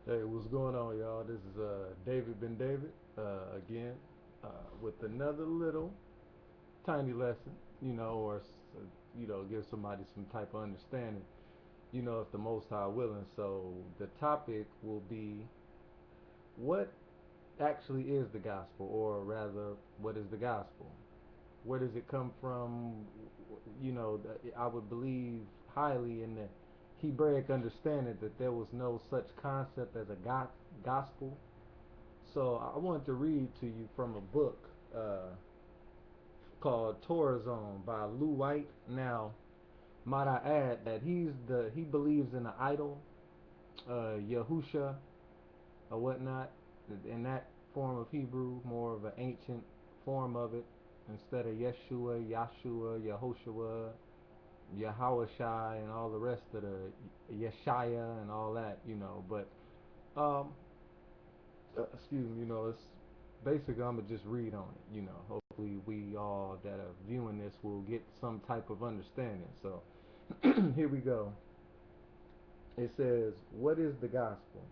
Hey, what's going on, y'all? This is David Ben David again with another little tiny lesson, or give somebody some type of understanding, if the Most High willing. So the topic will be what actually is the gospel, or rather, what is the gospel? Where does it come from? I would believe highly in the Hebraic understanding that there was no such concept as a gospel. So I wanted to read to you from a book called Torah Zone by Lou White. Now, might I add that he believes in an idol, Yahusha or whatnot, in that form of Hebrew, more of an ancient form of it, instead of Yeshua, Yahshua, Yehoshua, Yahawashai, and all the rest of the Yeshaya and all that, But um, excuse me, it's basically I'm gonna just read on it. Hopefully we all that are viewing this will get some type of understanding. So here we go. It says, "What is the gospel?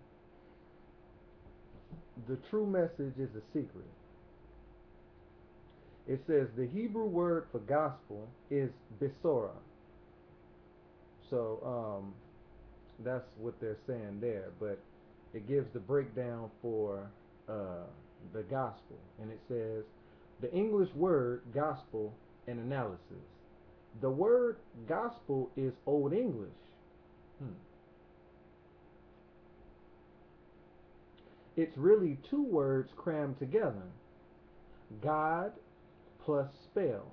The true message is a secret." It says the Hebrew word for gospel is besora. So that's what they're saying there, but it gives the breakdown for uh, the gospel, and it says the English word gospel and analysis. The word gospel is Old English. Hmm. It's really two words crammed together: God plus spell.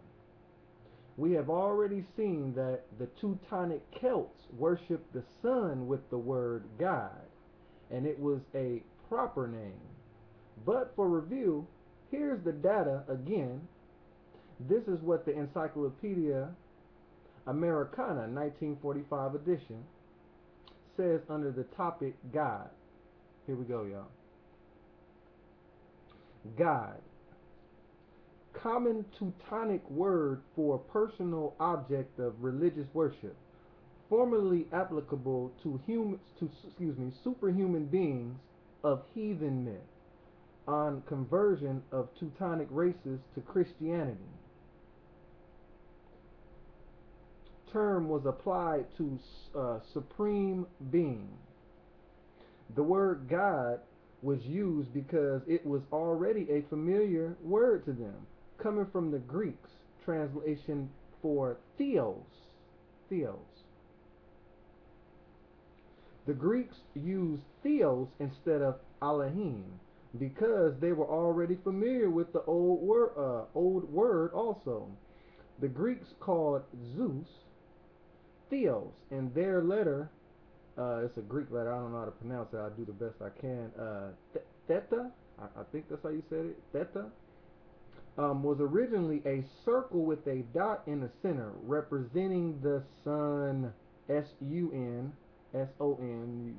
We have already seen that the Teutonic Celts worshiped the sun with the word God, and it was a proper name. But for review, here's the data again. This is what the Encyclopedia Americana 1945 edition says under the topic God. Here we go, y'all. God. Common Teutonic word for personal object of religious worship, formerly applicable to superhuman beings of heathen myth on conversion of Teutonic races to Christianity. Term was applied to supreme being. The word God was used because it was already a familiar word to them, coming from the Greeks translation for theos. Theos. The Greeks used theos instead of Elohim because they were already familiar with the old word also. The Greeks called Zeus Theos, and their letter, it's a Greek letter, I don't know how to pronounce it, I'll do the best I can. Theta, I think that's how you said it, Theta, was originally a circle with a dot in the center representing the sun, S-U-N, S-O-N,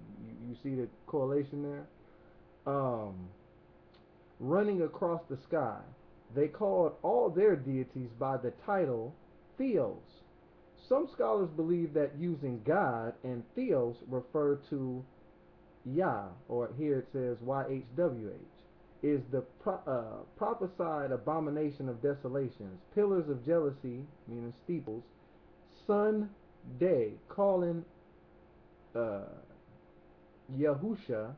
you see the correlation there? Running across the sky. They called all their deities by the title Theos. Some scholars believe that using God and Theos refer to Yah, or here it says YHWH, is the prophesied abomination of desolations, pillars of jealousy, meaning steeples, sun, day, calling uh, Yahusha,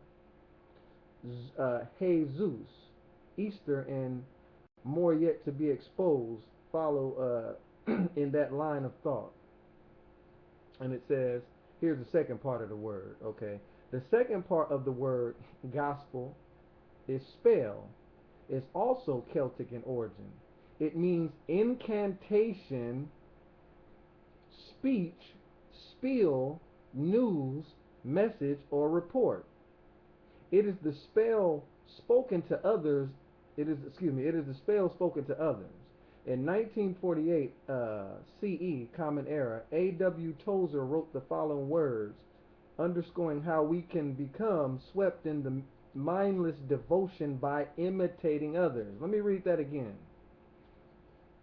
Jesus, Easter, and more yet to be exposed follow in that line of thought. And it says, here's the second part of the word, okay? The second part of the word gospel is spell. It's also Celtic in origin. It means incantation, speech, spiel, news, message, or report. It is the spell spoken to others. It is the spell spoken to others. In 1948 CE, Common Era, A.W. Tozer wrote the following words, underscoring how we can become swept in the mindless devotion by imitating others. Let me read that again.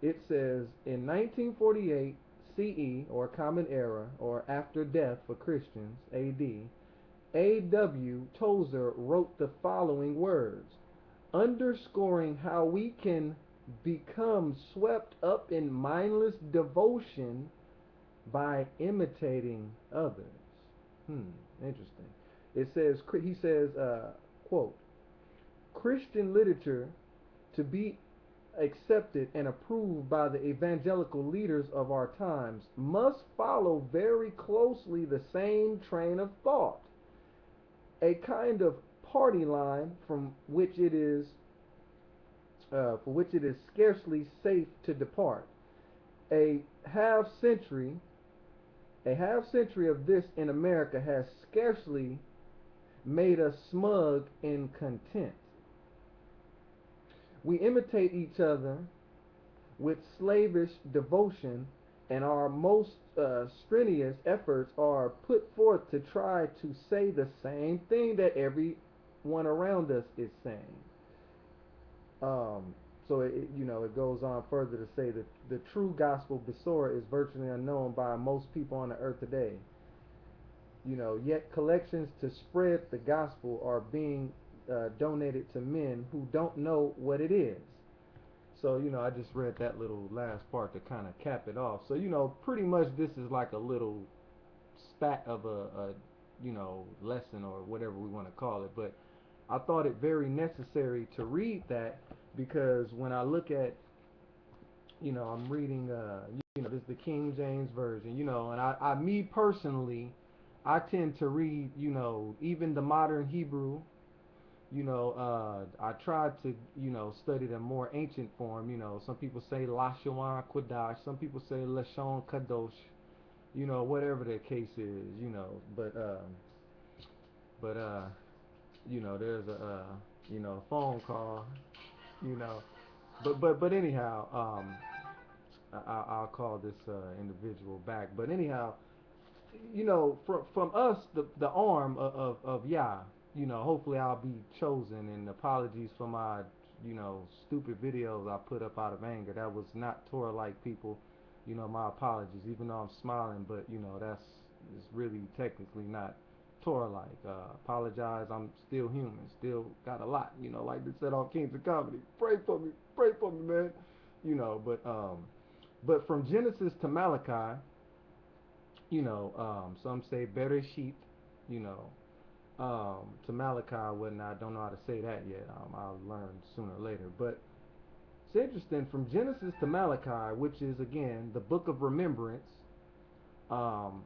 It says in 1948 CE, or Common Era, or after death for Christians, AD, A.W. Tozer wrote the following words, underscoring how we can become swept up in mindless devotion by imitating others. Interesting. It says, he says, quote, Christian literature to be accepted and approved by the evangelical leaders of our times must follow very closely the same train of thought, a kind of party line for which it is scarcely safe to depart. A half century, a half century of this in America has scarcely made us smug and content. We imitate each other with slavish devotion, and our most strenuous efforts are put forth to try to say the same thing that everyone around us is saying. Um, so it goes on further to say that the true gospel Besorah is virtually unknown by most people on the earth today. Yet collections to spread the gospel are being donated to men who don't know what it is. So, I just read that little last part to kind of cap it off. So, pretty much this is like a little spat of a lesson or whatever we want to call it. But I thought it very necessary to read that because when I look at, I'm reading, this is the King James Version, and me personally, I tend to read, even the modern Hebrew. I tried to, study the more ancient form. Some people say Lashon Kodash, some people say Lashon Kadosh, whatever the case is, but there's a, phone call, you know, but anyhow, I'll call this individual back. But anyhow, from us, the arm of Yah, hopefully I'll be chosen. And apologies for my, stupid videos I put up out of anger. That was not Torah-like, people. My apologies. Even though I'm smiling, but that's it's really technically not Torah-like. Apologize. I'm still human. Still got a lot. Like they said on Kings of Comedy. Pray for me, man. But from Genesis to Malachi, some say Bereshit, you know, to Malachi, whatnot. I don't know how to say that yet. I'll learn sooner or later. But it's interesting, from Genesis to Malachi, which is again the book of remembrance. Um,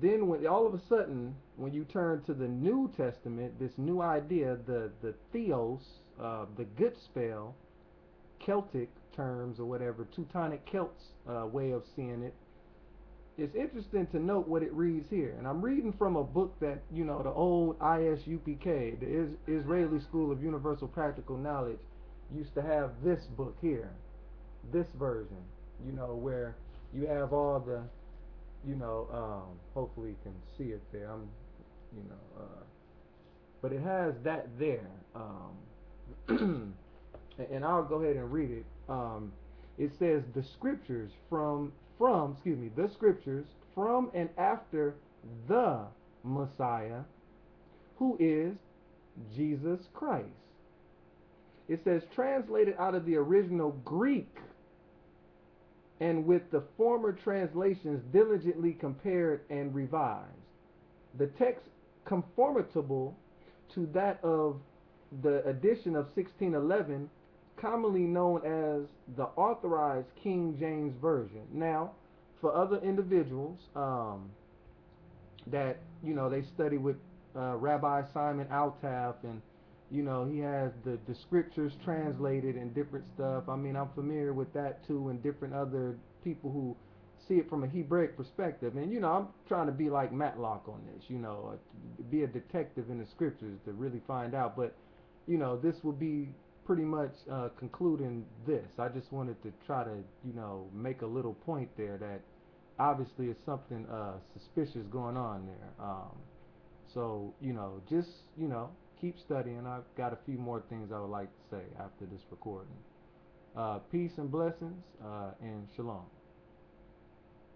then when all of a sudden, when you turn to the New Testament, this new idea, the Theos, the good spell, Celtic terms or whatever, Teutonic Celts way of seeing it. It's interesting to note what it reads here. And I'm reading from a book that, the old ISUPK, the Israeli School of Universal Practical Knowledge, used to have this book here, this version, where you have all the, hopefully you can see it there. But it has that there. And I'll go ahead and read it. It says the scriptures the scriptures from and after the Messiah, who is Jesus Christ. It says translated out of the original Greek and with the former translations diligently compared and revised. The text conformable to that of the edition of 1611, commonly known as the Authorized King James Version. Now, for other individuals that they study with Rabbi Simon Altaf, and he has the scriptures translated and different stuff. I mean, I'm familiar with that too, and different other people who see it from a Hebraic perspective. And I'm trying to be like Matlock on this, be a detective in the scriptures to really find out. But this will be pretty much concluding this. I just wanted to try to make a little point there that obviously is something suspicious going on there. So just keep studying. I've got a few more things I would like to say after this recording. Peace and blessings, and shalom.